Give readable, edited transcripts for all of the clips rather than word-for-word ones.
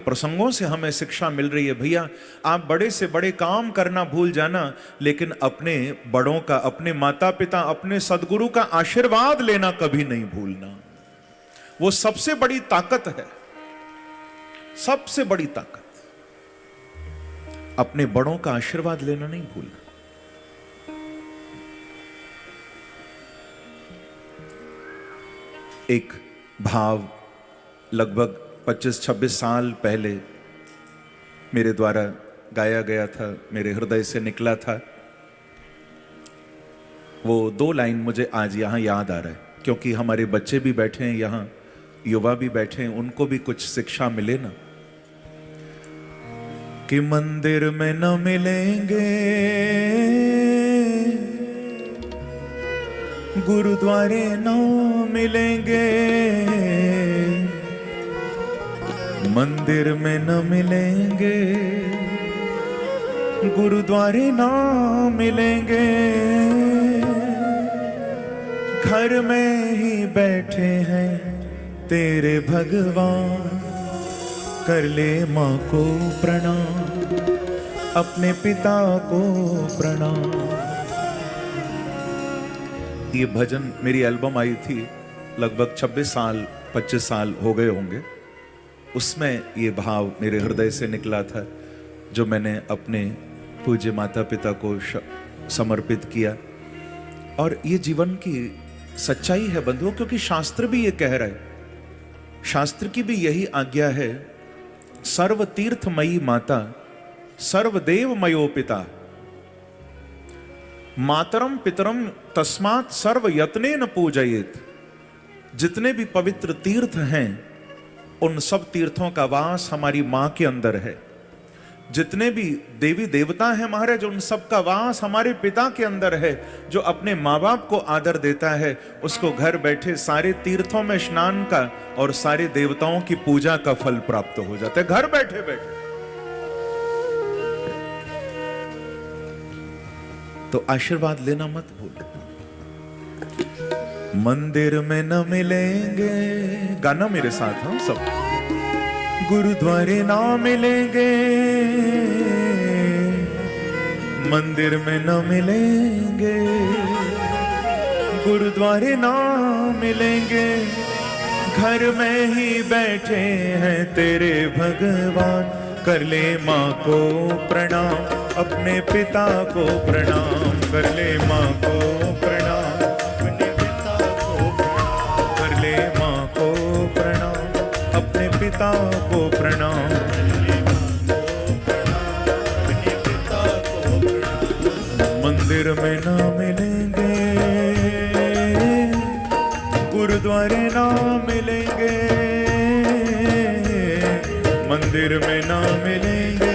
प्रसंगों से हमें शिक्षा मिल रही है। भैया आप बड़े से बड़े काम करना भूल जाना, लेकिन अपने बड़ों का, अपने माता पिता, अपने सदगुरु का आशीर्वाद लेना कभी नहीं भूलना। वो सबसे बड़ी ताकत है, सबसे बड़ी ताकत। अपने बड़ों का आशीर्वाद लेना नहीं भूलना। एक भाव लगभग 25-26 साल पहले मेरे द्वारा गाया गया था, मेरे हृदय से निकला था। वो 2 लाइन मुझे आज यहां याद आ रहा है, क्योंकि हमारे बच्चे भी बैठे हैं यहां, युवा भी बैठे हैं, उनको भी कुछ शिक्षा मिले ना। कि मंदिर में न मिलेंगे, गुरुद्वारे न मिलेंगे, मंदिर में न मिलेंगे, गुरुद्वारे ना मिलेंगे, घर में ही बैठे हैं तेरे भगवान, कर ले माँ को प्रणाम, अपने पिता को प्रणाम। ये भजन, मेरी एल्बम आई थी लगभग 25 साल हो गए होंगे, उसमें ये भाव मेरे हृदय से निकला था, जो मैंने अपने पूज्य माता पिता को समर्पित किया। और ये जीवन की सच्चाई है बंधुओं, क्योंकि शास्त्र भी ये कह रहा है, शास्त्र की भी यही आज्ञा है, सर्व तीर्थमयी माता सर्वदेव मयो पिता, मातरम पितरम तस्मात् सर्व यत्नेन पूजयेत। जितने भी पवित्र तीर्थ हैं, उन सब तीर्थों का वास हमारी मां के अंदर है। जितने भी देवी देवता हैं महाराज, उन सब का वास हमारे पिता के अंदर है। जो अपने माँ बाप को आदर देता है, उसको घर बैठे सारे तीर्थों में स्नान का और सारे देवताओं की पूजा का फल प्राप्त हो जाता है, घर बैठे बैठे। तो आशीर्वाद लेना मत भूलो। मंदिर में न मिलेंगे, गाना मेरे साथ हम सब, गुरुद्वारे ना मिलेंगे, मंदिर में न मिलेंगे, गुरुद्वारे ना मिलेंगे, घर में ही बैठे हैं तेरे भगवान, कर ले माँ को प्रणाम, अपने पिता को प्रणाम, कर ले माँ को प्रणाम, अपने पिता को प्रणाम, कर ले माँ को प्रणाम, अपने पिता को प्रणाम, अपने पिता को प्रणाम। मंदिर में ना मिलेंगे, गुरुद्वारे ना मिलेंगे, मंदिर में ना मिलेंगे,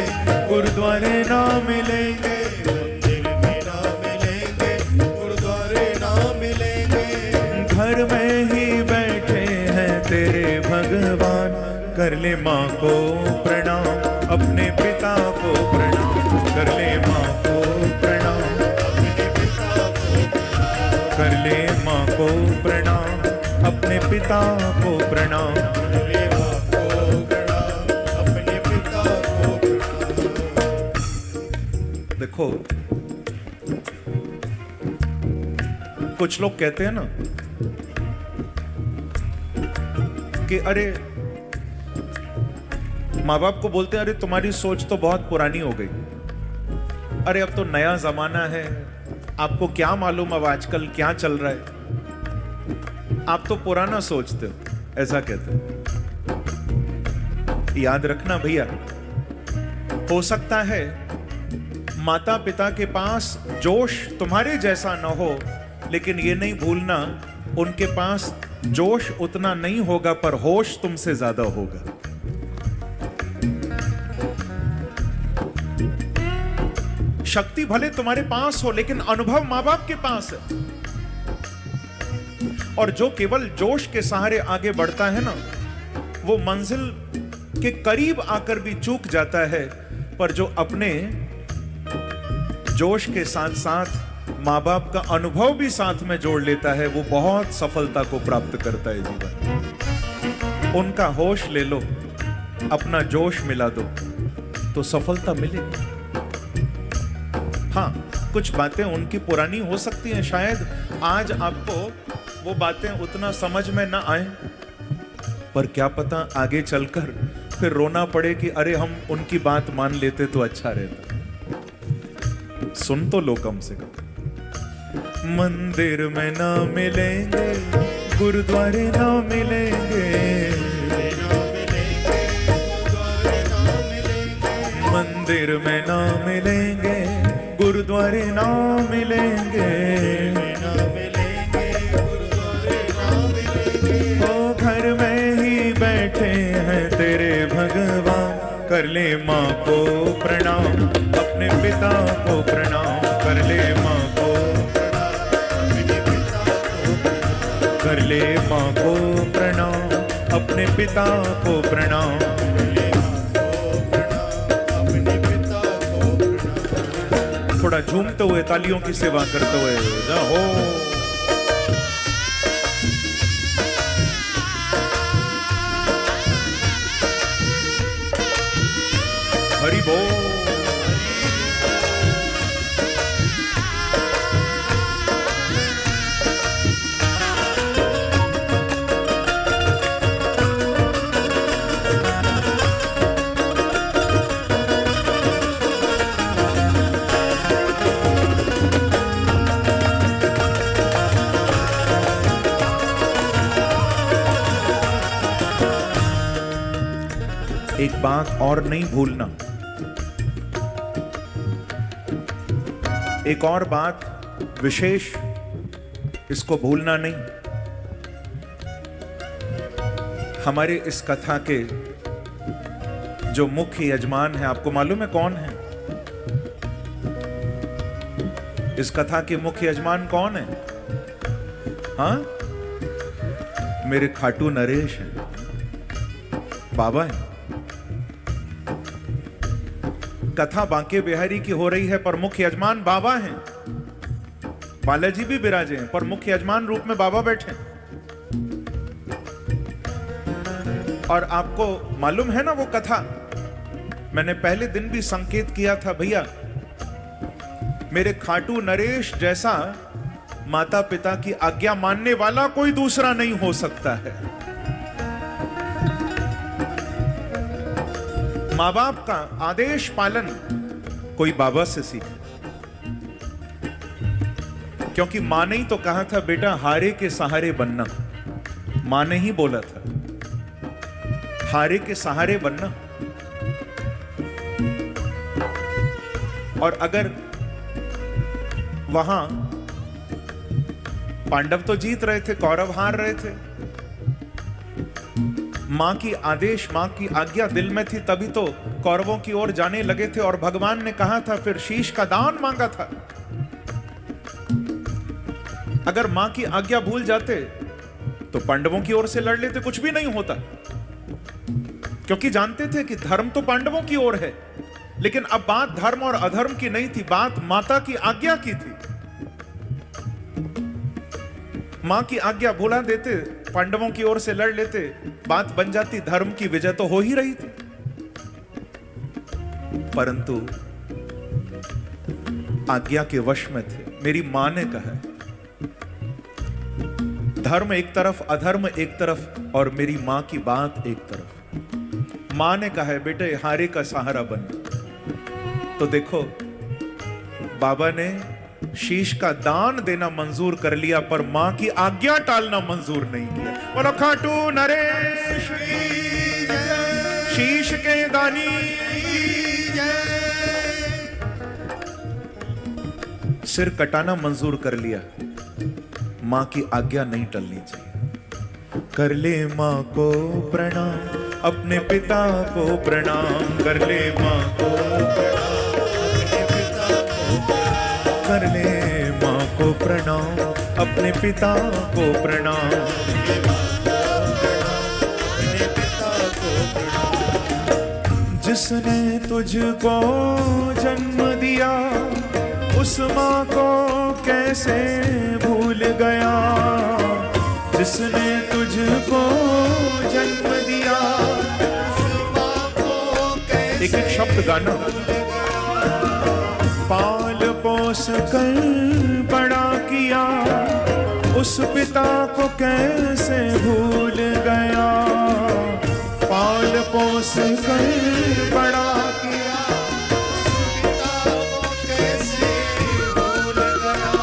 गुरुद्वारे ना मिलेंगे, मंदिर में ना मिलेंगे, गुरुद्वारे ना मिलेंगे, घर में ही बैठे हैं तेरे भगवान, कर ले माँ को प्रणाम, अपने पिता को प्रणाम, कर ले माँ को प्रणाम, अपने पिता को प्रणाम, कर ले माँ को प्रणाम, अपने पिता को प्रणाम, कर ले माँ को प्रणाम, अपने पिता को प्रणाम। देखो, कुछ लोग कहते हैं ना कि अरे, माँ बाप को बोलते हैं, अरे तुम्हारी सोच तो बहुत पुरानी हो गई, अरे अब तो नया जमाना है, आपको क्या मालूम अब आजकल क्या चल रहा है, आप तो पुराना सोचते हो, ऐसा कहते हैं। याद रखना भैया, हो सकता है माता पिता के पास जोश तुम्हारे जैसा न हो, लेकिन ये नहीं भूलना, उनके पास जोश उतना नहीं होगा, पर होश तुमसे ज्यादा होगा। शक्ति भले तुम्हारे पास हो, लेकिन अनुभव मां बाप के पास है। और जो केवल जोश के सहारे आगे बढ़ता है ना, वो मंजिल के करीब आकर भी चूक जाता है, पर जो अपने जोश के साथ साथ माँ बाप का अनुभव भी साथ में जोड़ लेता है, वो बहुत सफलता को प्राप्त करता है जीवन। उनका होश ले लो, अपना जोश मिला दो तो सफलता मिलेगी। हाँ, कुछ बातें उनकी पुरानी हो सकती हैं, शायद आज आपको वो बातें उतना समझ में ना आए, पर क्या पता आगे चलकर फिर रोना पड़े कि अरे हम उनकी बात मान लेते तो अच्छा रहता। सुन तो लो कम से कम। मंदिर में ना मिलेंगे, गुरुद्वारे ना मिलेंगे, मंदिर में ना मिलेंगे, गुरुद्वारे ना मिलेंगे, ओ घर में ही बैठे हैं तेरे भगवान। कर ले माँ को प्रणाम, अपने पिता को प्रणाम, कर ले माँ को प्रणाम, कर ले माँ को प्रणाम, अपने पिता को प्रणाम। थोड़ा झूमते हुए तालियों की सेवा करते हुए जाओ। हरि बोल। एक बात और नहीं भूलना, एक और बात विशेष, इसको भूलना नहीं। हमारे इस कथा के जो मुख्य यजमान है, आपको मालूम है कौन है? इस कथा के मुख्य यजमान कौन है? हाँ, मेरे खाटू नरेश हैं, बाबा हैं। कथा बांके बिहारी की हो रही है पर मुख्य यजमान बाबा हैं। बालाजी भी विराजे हैं पर मुख्य यजमान रूप में बाबा बैठे हैं। और आपको मालूम है ना वो कथा, मैंने पहले दिन भी संकेत किया था, भैया मेरे खाटू नरेश जैसा माता पिता की आज्ञा मानने वाला कोई दूसरा नहीं हो सकता है। माँ बाप का आदेश पालन कोई बाबा से सीखे, क्योंकि मां ने ही तो कहा था बेटा हारे के सहारे बनना। मां ने ही बोला था हारे के सहारे बनना। और अगर वहां पांडव तो जीत रहे थे, कौरव हार रहे थे, मां की आदेश, मां की आज्ञा दिल में थी, तभी तो कौरवों की ओर जाने लगे थे। और भगवान ने कहा था, फिर शीश का दान मांगा था। अगर मां की आज्ञा भूल जाते तो पांडवों की ओर से लड़ लेते, कुछ भी नहीं होता, क्योंकि जानते थे कि धर्म तो पांडवों की ओर है। लेकिन अब बात धर्म और अधर्म की नहीं थी, बात माता की आज्ञा की थी। मां की आज्ञा भुला देते, पांडवों की ओर से लड़ लेते, बात बन जाती, धर्म की विजय तो हो ही रही थी। परंतु आज्ञा के वश में थे। मेरी मां ने कहा धर्म एक तरफ, अधर्म एक तरफ, और मेरी मां की बात एक तरफ। मां ने कहा बेटे हारे का सहारा बन। तो देखो बाबा ने शीश का दान देना मंजूर कर लिया, पर मां की आज्ञा टालना मंजूर नहीं किया। बोलो खाटू नरेश की जय, शीश के दानी की जय। सिर कटाना मंजूर कर लिया, मां की आज्ञा नहीं टलनी चाहिए। कर ले मां को प्रणाम, अपने पिता को प्रणाम, कर ले मां को प्रणाम, कर ले मां को प्रणाम, अपने पिता को प्रणाम। जिसने तुझको जन्म दिया उस मां को कैसे भूल गया। जिसने तुझको जन्म दिया उस मां एक एक शब्द गाना। पाल पोस कर बड़ा किया, उस पिता को कैसे भूल गया। पाल पोस कर बड़ा किया, कैसे भूल गया।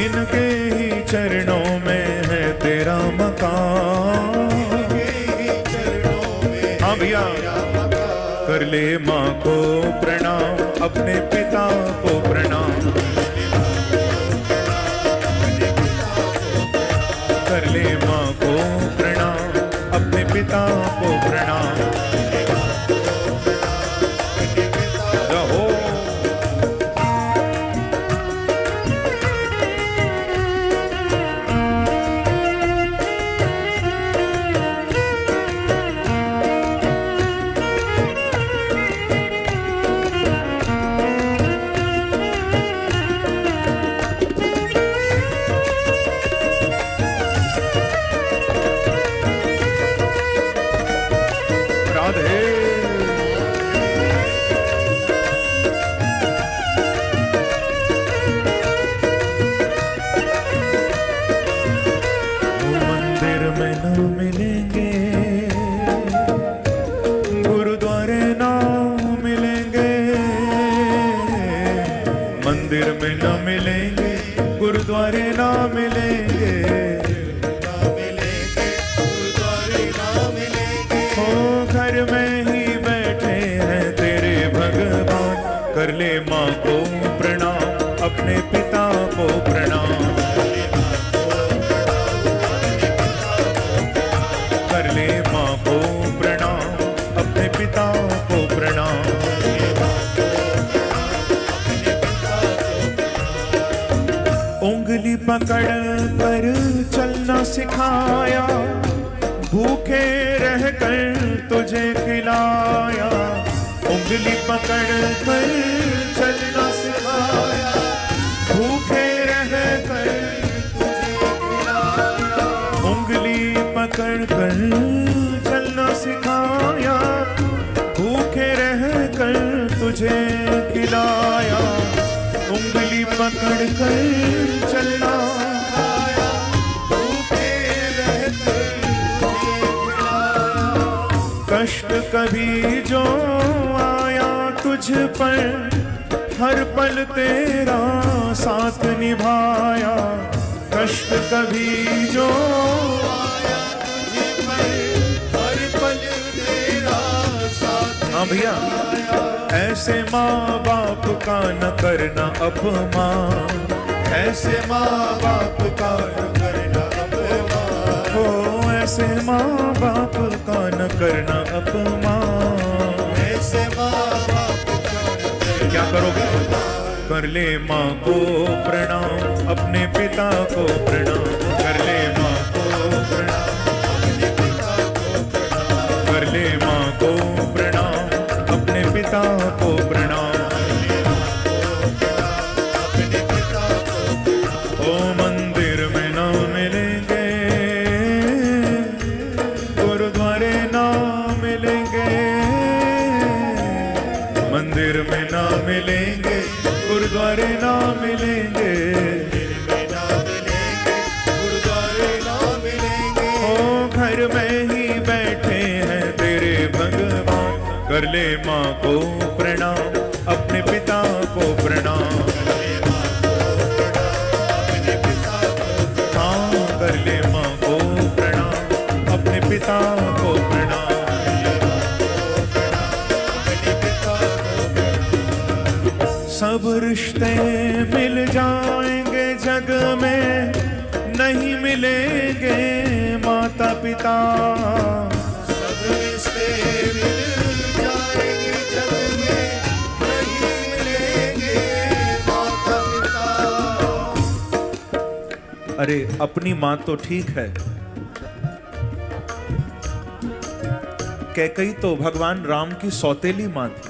इनके ही चरणों में है तेरा मकान। हाँ भैया, कर ले माँ को प्रणाम, अपने पिता को प्रणाम। कर ले माँ को प्रणाम, अपने पिता को प्रणाम। रहो मिलेंगे, गुरुद्वारे ना मिलेंगे। मंदिर में ना मिलेंगे, गुरुद्वारे ना मिलेंगे। गुरुद्वारे ना मिलेंगे। हो घर में ही बैठे हैं तेरे भगवान। कर ले माँ को प्रणाम, अपने पिता को प्रणाम। पिता को प्रणाम। उंगली पकड़ कर चलना सिखाया, भूखे रहकर तुझे खिलाया। उंगली पकड़ कर चलना सिखाया, भूखे रहकर तुझे खिलाया। उंगली पकड़ कर चलना सिखाया, भूखे रहकर तुझे खिलाया। उंगली पकड़ कर चलना सिखाया, भूखे रहकर तुझे खिलाया। कष्ट कभी जो आया तुझ पर, हर पल तेरा साथ निभाया। कष्ट कभी जो आया तुझ पर, हर पल तेरा साथ। हाँ भैया, ऐसे माँ बाप का न करना अपमान। ऐसे माँ बाप का न करना अपमान। हो ऐसे माँ बाप का न करना अपमान। ऐसे माँ बाप का न करना। क्या करोगे? कर ले माँ को प्रणाम, अपने पिता को प्रणाम। कर ले माँ को प्रणाम, अपने पिता को प्रणाम। कर ले माँ को प्रणाम, अपने पिता को प्रणाम। ओ मंदिर में ना मिलेंगे, गुरुद्वारे ना मिलेंगे। मंदिर में ना मिलेंगे, गुरुद्वारे ना मिलेंगे। गुरुद्वारे ना मिलेंगे। ओ घर में ही बैठे हैं तेरे भगवान। कर ले माँ को प्रणाम, अपने पिता को प्रणाम। हाँ, कर ले माँ को प्रणाम, अपने पिता को प्रणाम। सब रिश्ते मिल जाएंगे जग में, नहीं मिलेंगे माता पिता। सब रिश्ते मिल जाएंगे जग में, नहीं मिलेंगे माता पिता। अरे अपनी माँ तो ठीक है, कैकई तो भगवान राम की सौतेली माँ थी।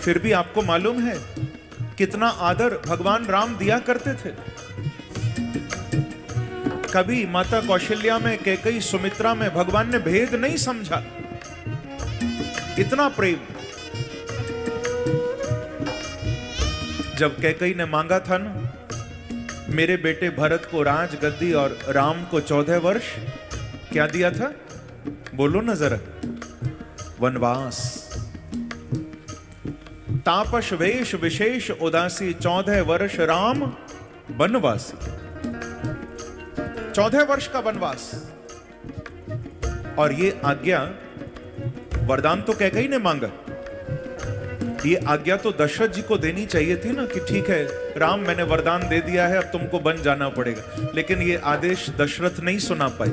फिर भी आपको मालूम है कितना आदर भगवान राम दिया करते थे। कभी माता कौशल्या में, कैकई सुमित्रा में भगवान ने भेद नहीं समझा। इतना प्रेम। जब कैकेयी ने मांगा था ना, मेरे बेटे भरत को राज गद्दी और राम को 14 वर्ष, क्या दिया था? बोलो ना जरा। वनवास। तापस वेश विशेष उदासी, 14 वर्ष राम वनवासी। 14 वर्ष का वनवास। और ये आज्ञा, वरदान तो कैकेयी ने मांगा, ये आज्ञा तो दशरथ जी को देनी चाहिए थी ना कि ठीक है राम, मैंने वरदान दे दिया है, अब तुमको बन जाना पड़ेगा। लेकिन ये आदेश दशरथ नहीं सुना पाए।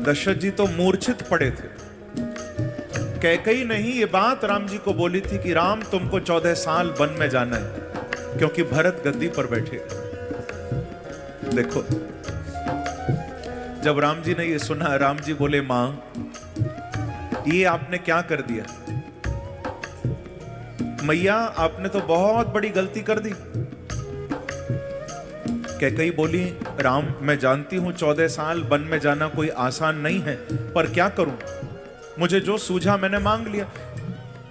दशरथ जी तो मूर्छित पड़े थे। कैकेयी ने ही ये बात राम जी को बोली थी कि राम, तुमको 14 साल वन में जाना है, क्योंकि भरत गद्दी पर बैठे। देखो, जब राम जी ने ये सुना, राम जी बोले, मां ये आपने क्या कर दिया? मैया, आपने तो बहुत बड़ी गलती कर दी। कैकेयी बोली, राम मैं जानती हूं 14 साल वन में जाना कोई आसान नहीं है, पर क्या करूं, मुझे जो सूझा मैंने मांग लिया।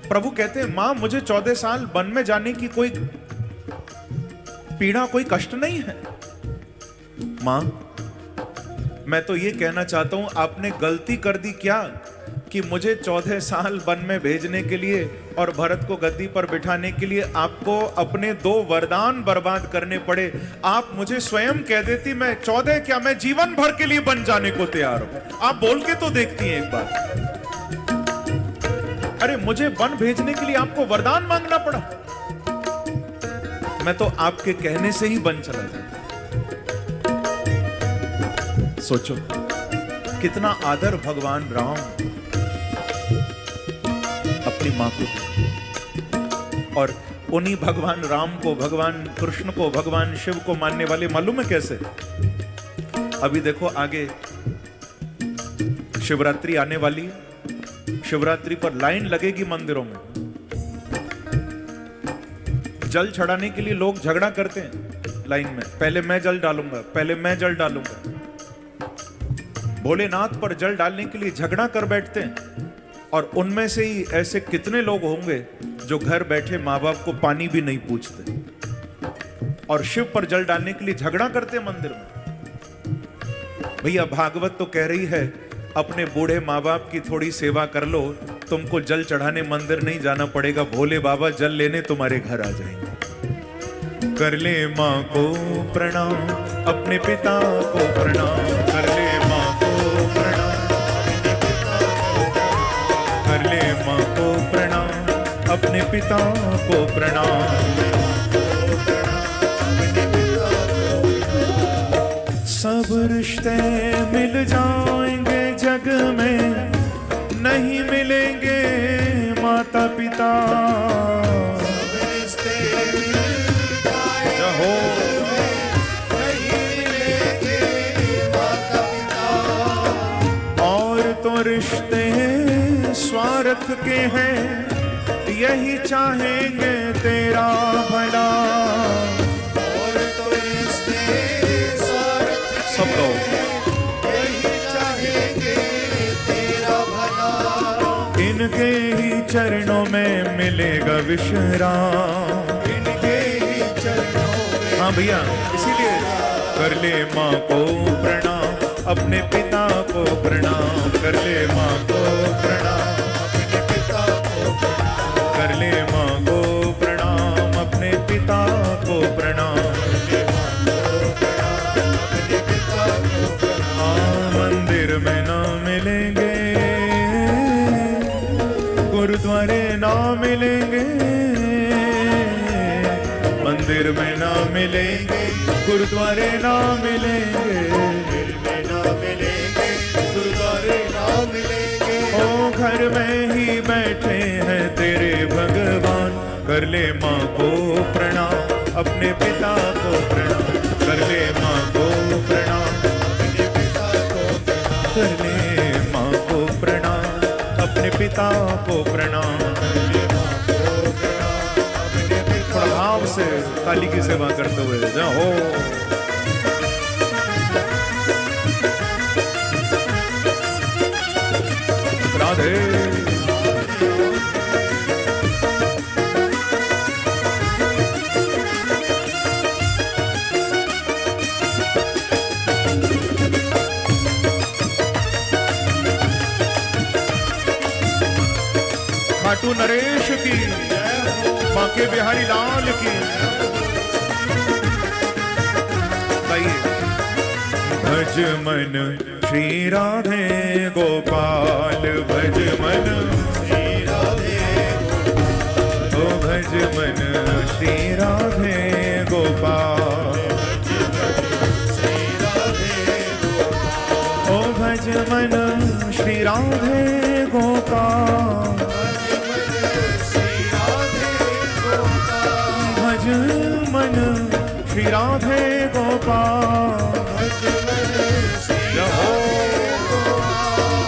प्रभु कहते हैं, मां मुझे 14 साल वन में जाने की कोई पीड़ा, कोई कष्ट नहीं है। मां, मैं तो ये कहना चाहता हूं, आपने गलती कर दी क्या कि मुझे 14 साल वन में भेजने के लिए और भरत को गद्दी पर बिठाने के लिए आपको अपने 2 वरदान बर्बाद करने पड़े। आप मुझे स्वयं कह देती, मैं 14 क्या, मैं जीवन भर के लिए बन जाने को तैयार हूं। आप बोल के तो देखती हैं एक बार। अरे मुझे वन भेजने के लिए आपको वरदान मांगना पड़ा। मैं तो आपके कहने से ही वन चला जाता। सोचो कितना आदर भगवान राम अपनी मां को दिया। और उन्हीं भगवान राम को, भगवान कृष्ण को, भगवान शिव को मानने वाले मालूम है कैसे? अभी देखो आगे शिवरात्रि आने वाली है। शिवरात्रि पर लाइन लगेगी मंदिरों में। जल चढ़ाने के लिए लोग झगड़ा करते हैं लाइन में, पहले मैं जल डालूंगा, पहले मैं जल डालूंगा। भोलेनाथ पर जल डालने के लिए झगड़ा कर बैठते हैं। और उनमें से ही ऐसे कितने लोग होंगे जो घर बैठे माँ बाप को पानी भी नहीं पूछते और शिव पर जल डालने के लिए झगड़ा करते हैं मंदिर में। भैया भागवत तो कह रही है, अपने बूढ़े माँ बाप की थोड़ी सेवा कर लो, तुमको जल चढ़ाने मंदिर नहीं जाना पड़ेगा, भोले बाबा जल लेने तुम्हारे घर आ जाएंगे। कर ले माँ को प्रणाम, अपने पिता को प्रणाम, कर ले माँ को प्रणाम, कर ले माँ को प्रणाम, अपने पिता को प्रणाम। सब रिश्ते मिल जाएंगे जग में, नहीं मिलेंगे माता पिता। सब रिश्ते हो, नहीं मिलेंगे माता पिता। और तो रिश्ते स्वार्थ के हैं, यही चाहेंगे तेरा भला। और तो रिश्ते सब लोग यही चाहेंगे तेरा भला। इनके ही चरणों में मिलेगा विश्राम, इनके ही चरणों में। हाँ भैया, इसीलिए कर ले माँ को प्रणाम, अपने पिता को प्रणाम, कर ले माँ को प्रणाम, अपने पिता को प्रणाम, कर ले माँ को प्रणाम, अपने पिता को प्रणाम। मंदिर में ना मिलेंगे, गुरुद्वारे ना मिलेंगे, मंदिर में ना मिलेंगे, गुरुद्वारे ना मिलेंगे, मंदिर में ना मिलेंगे, गुरुद्वारे ना मिलेंगे। ओ घर में ही बैठे हैं तेरे भगवान, कर ले माँ को प्रणाम, अपने पिता को प्रणाम, कर ले माँ को प्रणाम, कर ले माँ को प्रणाम, अपने पिता को प्रणाम। थोड़ा भाव से काली की सेवा करते हुए जाओ। राधे खाटू नरेश की, बांके बिहारी लाल की। आइए। भज मन श्री राधे गोपाल, भज मन श्री राधे गोपाल, ओ भज मन श्री राधे गोपाल, ओ भज मन श्री राधे गोपाल, भज मन श्री राधे गोपाल,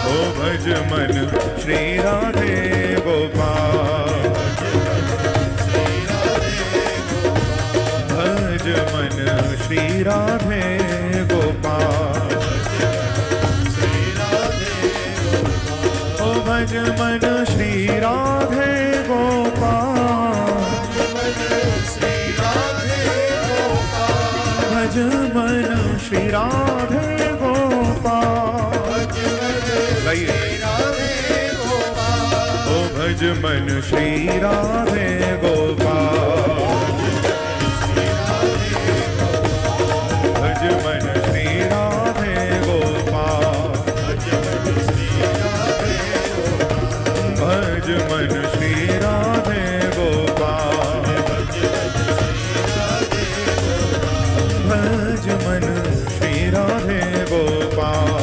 ओ भज मन श्री राधे गोपाल, भज मन श्री राधे गोपाल, ओ भज मन श्री राधे गोपाल, भज मन श्री राधे गोपाल। गाइए। ओ भज मन श्री राधे गोपाल, भज मन श्री राधे गोपाल, भज मन श्री राधे गोपाल, भज मन श्री राधे गोपाल।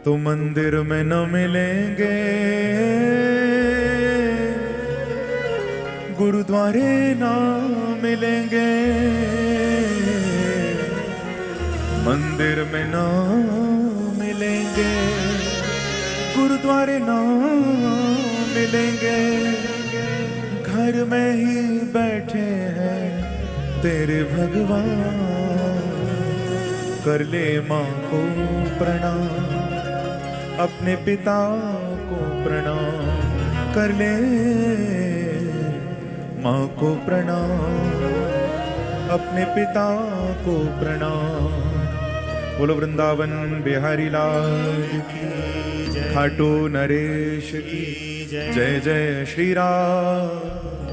तो मंदिर में न मिलेंगे, गुरुद्वारे ना मिलेंगे, मंदिर में ना मिलेंगे, गुरुद्वारे ना मिलेंगे, घर में ही बैठे हैं तेरे भगवान। कर ले माँ को प्रणाम, अपने पिता को प्रणाम, कर ले माँ को प्रणाम, अपने पिता को प्रणाम। बोलो वृंदावन बिहारी लाल की, खाटू नरेश की जय। जय श्री राम।